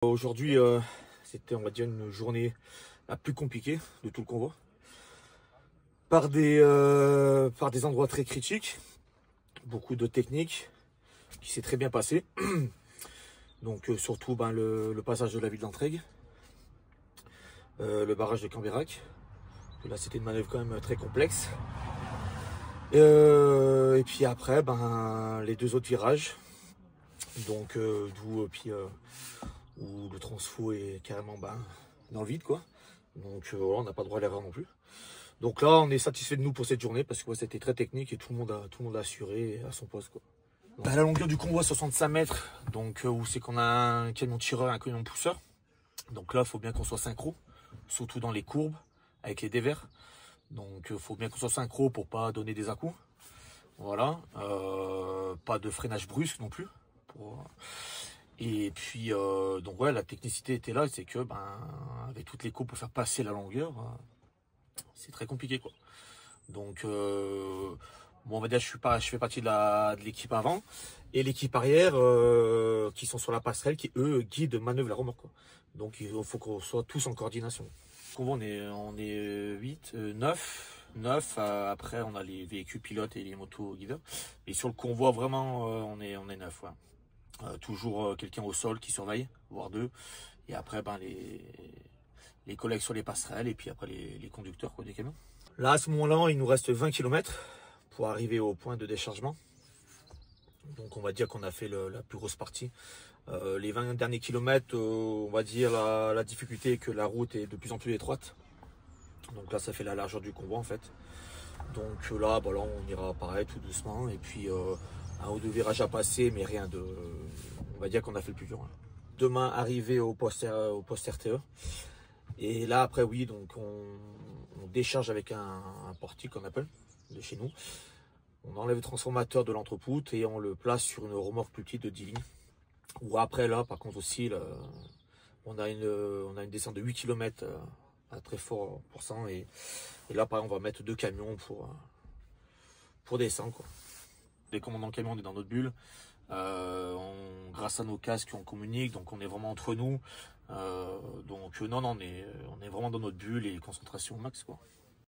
Aujourd'hui, c'était, on va dire, une journée la plus compliquée de tout le convoi. Par des endroits très critiques, beaucoup de techniques qui s'est très bien passé. Donc surtout le passage de la ville d'Entraigues, le barrage de Cambérac. Là, c'était une manœuvre quand même très complexe. Et puis après, les deux autres virages. Donc où le transfo est carrément dans le vide, quoi. Donc voilà, on n'a pas le droit à l'erreur non plus. Donc là, on est satisfait de nous pour cette journée parce que c'était très technique et tout le monde a assuré à son poste, quoi. La longueur du convoi 65 mètres, donc où c'est qu'on a un camion tireur et un camion pousseur. Donc là, il faut bien qu'on soit synchro, surtout dans les courbes avec les dévers. Donc il faut bien qu'on soit synchro pour pas donner des à-coups. Voilà, pas de freinage brusque non plus. Et puis donc ouais, la technicité était là, c'est que avec toutes les courbes pour faire passer la longueur, c'est très compliqué, quoi. Donc bon, on va dire je fais partie de l'équipe avant et l'équipe arrière qui sont sur la passerelle qui eux guident, manœuvrent la remorque, quoi. Donc il faut qu'on soit tous en coordination. On est 8, 9. Après on a les véhicules pilotes et les motos guideurs. Et sur le convoi vraiment on est 9, ouais. Toujours quelqu'un au sol qui surveille, voire deux. Et après les collègues sur les passerelles et puis après les conducteurs, quoi, des camions. Là à ce moment-là il nous reste 20 km pour arriver au point de déchargement. Donc on va dire qu'on a fait la plus grosse partie. Les 20 derniers kilomètres, on va dire la difficulté est que la route est de plus en plus étroite. Donc là ça fait la largeur du convoi en fait. Donc là, on ira pareil tout doucement. Et puis un ou deux virages à passer, mais rien de... On va dire qu'on a fait le plus dur, hein. Demain, arriver au poste RTE. Et là après oui, donc on décharge avec un portique qu'on appelle de chez nous. On enlève le transformateur de l'entrepôt et on le place sur une remorque plus petite de 10 lignes. Ou après là, par contre aussi, là, on a une descente de 8 km à très fort pourcent. Et là, pareil, on va mettre deux camions pour descendre, quoi. Dès qu'on monte dans le camion, on est dans notre bulle. Grâce à nos casques, on communique, donc on est vraiment entre nous. Donc non, on est vraiment dans notre bulle et concentration au max, quoi.